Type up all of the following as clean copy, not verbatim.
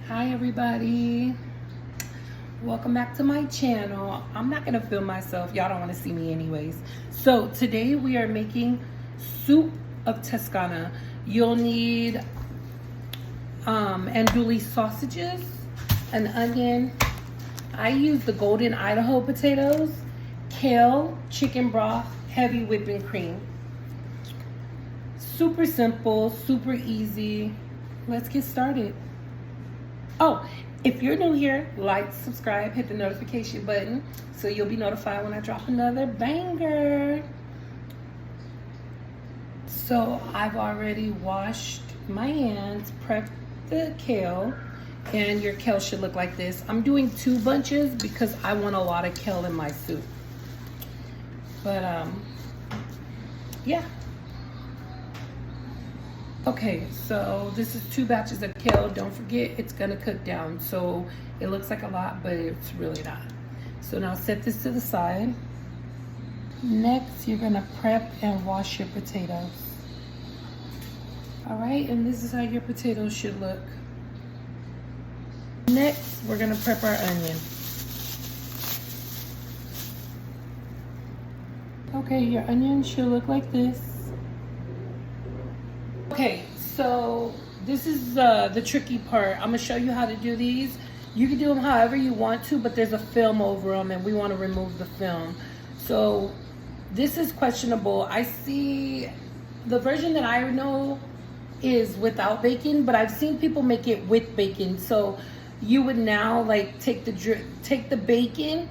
Hi everybody, welcome back to my channel. I'm not gonna film myself, y'all don't want to see me anyways. So today we are making soup of Toscana. You'll need andouille sausages, an onion. I use the golden Idaho potatoes, kale, chicken broth, heavy whipping cream. Super simple, super easy. Let's get started. Oh, if you're new here, like, subscribe, hit the notification button so you'll be notified when I drop another banger. So I've already washed my hands, prepped the kale, and your kale should look like this. I'm doing 2 bunches because I want a lot of kale in my soup. But yeah. Okay, so this is 2 batches of kale. Don't forget, it's gonna cook down. So it looks like a lot, but it's really not. So now set this to the side. Next, you're gonna prep and wash your potatoes. All right, and this is how your potatoes should look. Next, we're gonna prep our onion. Okay, your onion should look like this. Okay, so this is the tricky part. I'm gonna show you how to do these. You can do them however you want to, but there's a film over them and we want to remove the film. So this is questionable. I see the version that I know is without bacon, but I've seen people make it with bacon. So you would now like take the bacon,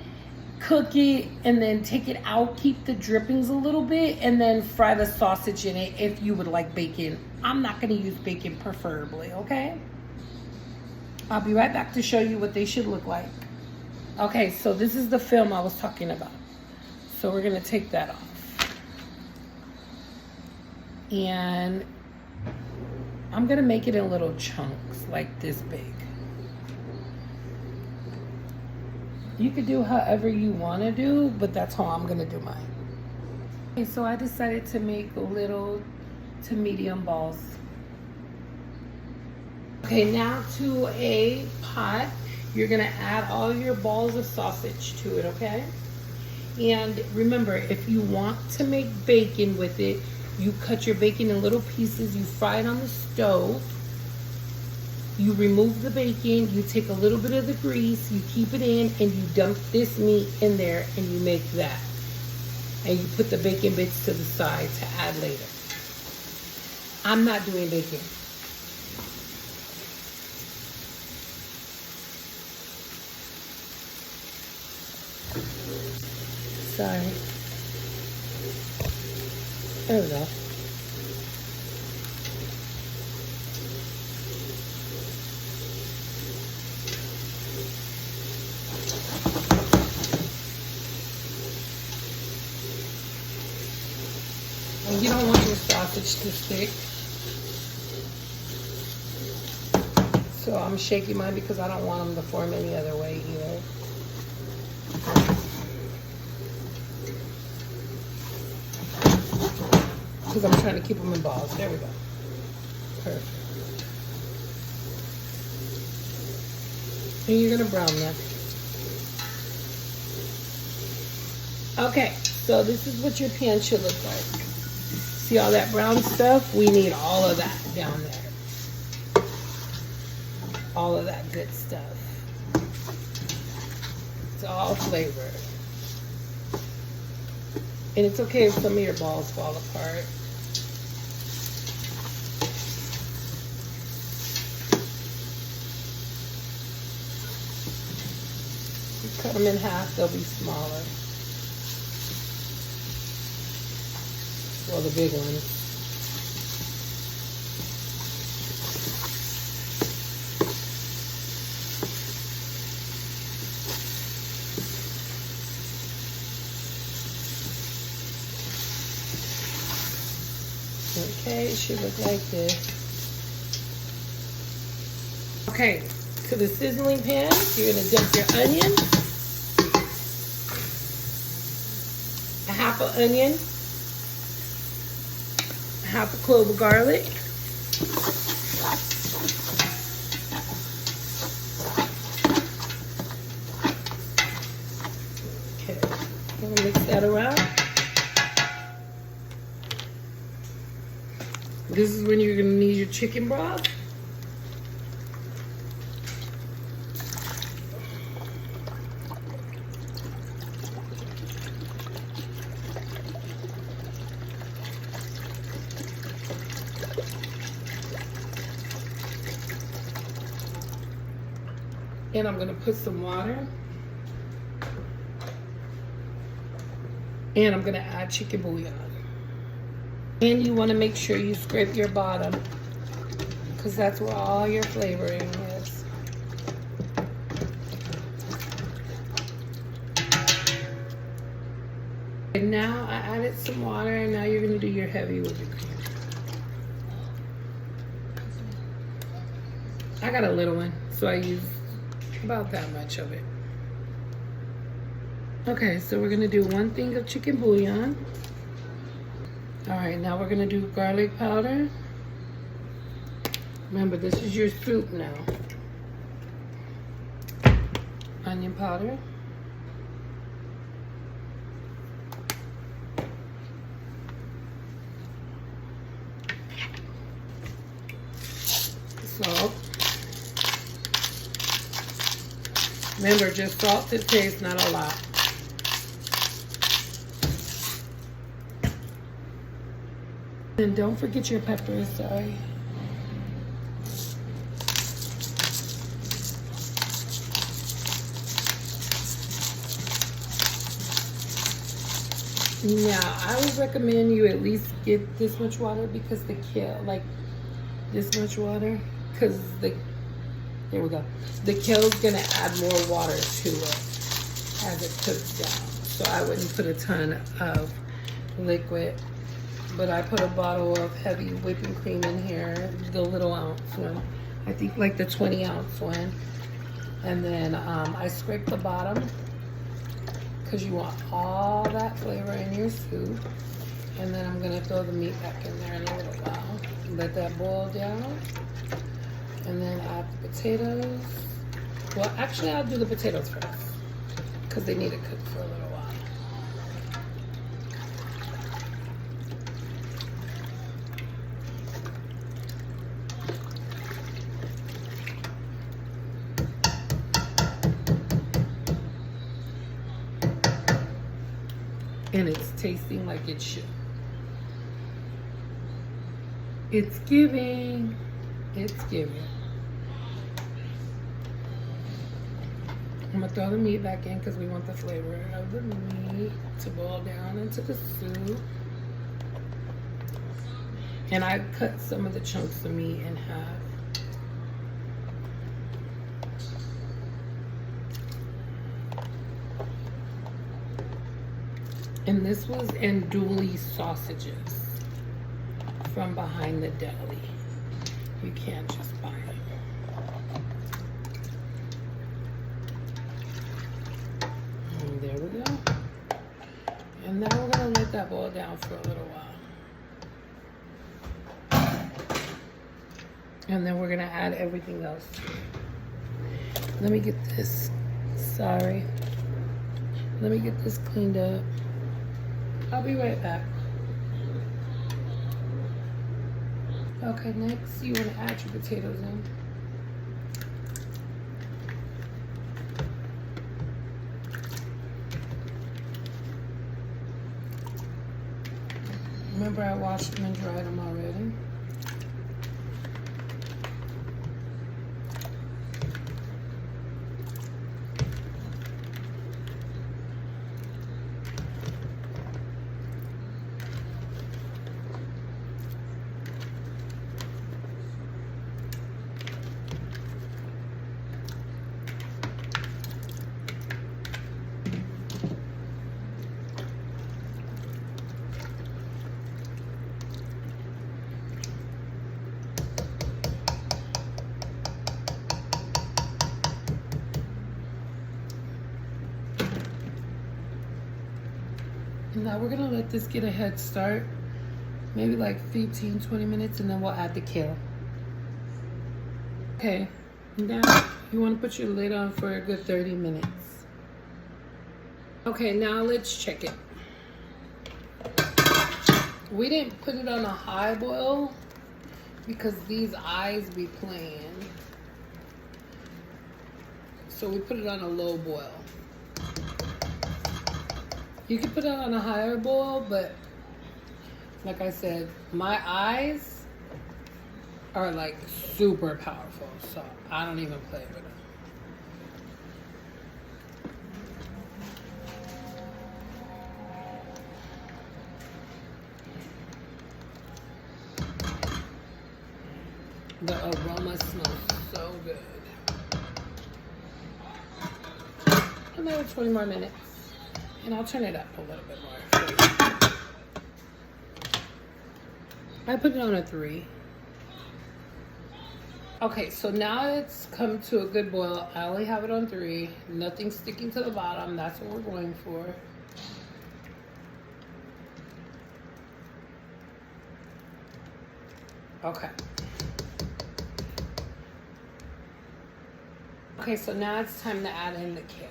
cook it, and then take it out, keep the drippings a little bit, and then fry the sausage in it if you would like bacon. I'm not going to use bacon preferably, okay? I'll be right back to show you what they should look like. Okay, so this is the film I was talking about. So we're going to take that off. And I'm going to make it in little chunks like this big. You could do however you want to do, but that's how I'm going to do mine. Okay, so I decided to make little to medium balls. Okay, now to a pot, you're going to add all your balls of sausage to it, okay? And remember, if you want to make bacon with it, you cut your bacon in little pieces, you fry it on the stove. You remove the bacon, you take a little bit of the grease, you keep it in, and you dump this meat in there, and you make that. And you put the bacon bits to the side to add later. I'm not doing bacon. Sorry. There we go. And you don't want your sausage to stick. So I'm shaking mine because I don't want them to form any other way either. Because I'm trying to keep them in balls. There we go. Perfect. And you're going to brown them. Okay, so this is what your pan should look like. See all that brown stuff? We need all of that down there. All of that good stuff. It's all flavored. And it's okay if some of your balls fall apart. You cut them in half, they'll be smaller. Well, the big ones. Okay, it should look like this. Okay, to the sizzling pan, you're gonna dump your onion, a half an onion, half a clove of garlic, that around. This is when you're gonna need your chicken broth. And I'm gonna put some water. And I'm gonna add chicken bouillon. And you wanna make sure you scrape your bottom because that's where all your flavoring is. And now I added some water and now you're gonna do your heavy whipping cream. I got a little one, so I use about that much of it. Okay, so we're gonna do 1 thing of chicken bouillon. All right, now we're gonna do garlic powder. Remember, this is your soup now. Onion powder. Salt. Remember, just salt to taste, not a lot. And don't forget your peppers, sorry. Now, I would recommend you at least get this much water because the kale, like this much water, because there we go. The kale's gonna add more water to it as it cooks down. So I wouldn't put a ton of liquid. But I put a bottle of heavy whipping cream in here, the little ounce one. I think like the 20-ounce one. And then I scrape the bottom because you want all that flavor in your soup. And then I'm gonna throw the meat back in there in a little while. Let that boil down. And then add the potatoes. Well, actually I'll do the potatoes first because they need to cook for a little while. And it's tasting like it should. It's giving. It's giving. I'm gonna throw the meat back in because we want the flavor of the meat to boil down into the soup. And I cut some of the chunks of meat in half. And this was andouille sausages from behind the deli. You can't just buy them. And there we go. And now we're gonna let that boil down for a little while. And then we're gonna add everything else to it. Let me get this, sorry. Let me get this cleaned up. I'll be right back. Okay, next you want to add your potatoes in. Remember I washed them and dried them already. Now we're gonna let this get a head start, maybe like 15-20 minutes, and then we'll add the kale. Okay, now you want to put your lid on for a good 30 minutes. Okay, now let's check it. We didn't put it on a high boil because these eyes be playing. So we put it on a low boil. You can put it on a higher boil, but like I said, my eyes are like super powerful, so I don't even play with them. The aroma smells so good. Another 20 more minutes, and I'll turn it up a little bit more for you. I put it on a 3. Okay, so now it's come to a good boil. I only have it on 3. Nothing sticking to the bottom. That's what we're going for. Okay. Okay, so now it's time to add in the kale.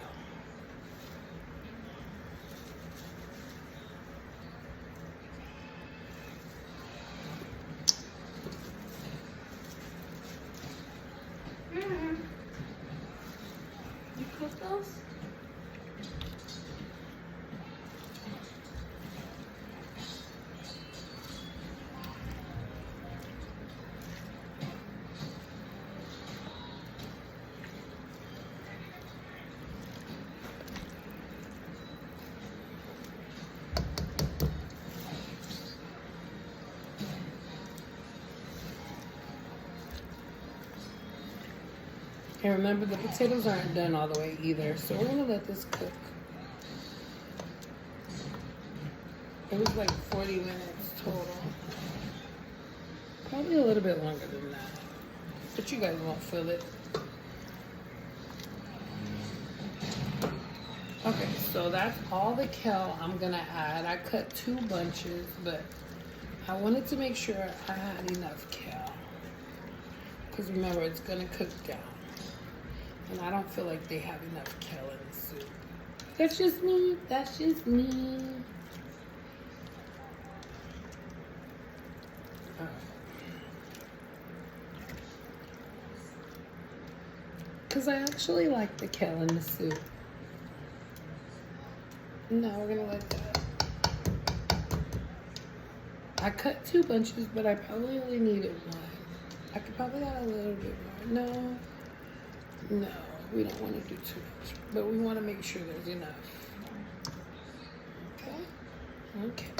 You cook those? And remember, the potatoes aren't done all the way either, so we're gonna let this cook. It was like 40 minutes total. Probably a little bit longer than that, but you guys won't feel it. Okay, so that's all the kale I'm gonna add. I cut 2 bunches, but I wanted to make sure I had enough kale. Because remember, it's gonna cook down. And I don't feel like they have enough kale in the soup. That's just me. That's just me. Because I actually like the kale in the soup. No, we're going to let that. I cut 2 bunches, but I probably only needed 1. I could probably add a little bit more. No, we don't want to do too much, but we want to make sure there's enough. Okay.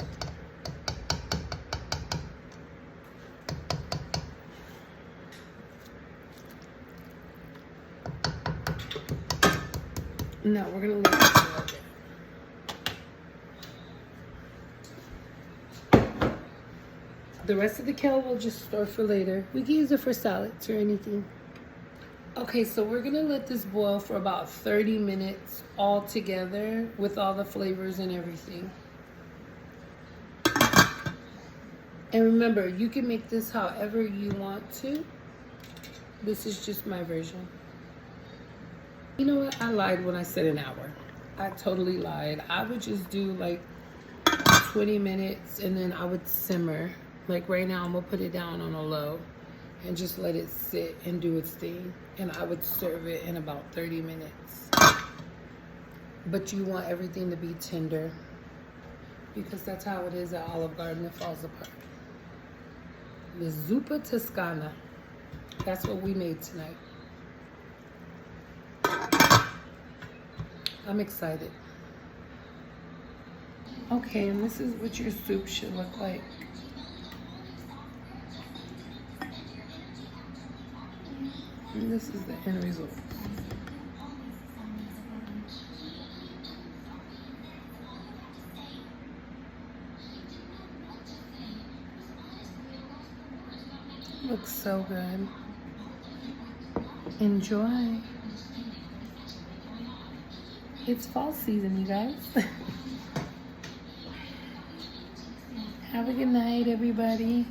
No, we're gonna let it boil down. The rest of the kale we'll just store for later. We can use it for salads or anything. Okay, so we're gonna let this boil for about 30 minutes all together with all the flavors and everything. And remember, you can make this however you want to. This is just my version. You know what? I lied when I said an hour. I totally lied. I would just do like 20 minutes and then I would simmer. Like right now, I'm gonna put it down on a low and just let it sit and do its thing. And I would serve it in about 30 minutes. But you want everything to be tender because that's how it is at Olive Garden. It falls apart. The Zuppa Toscana. That's what we made tonight. I'm excited. Okay, and this is what your soup should look like. And this is the end result. Looks so good. Enjoy. It's fall season, you guys. Have a good night, everybody.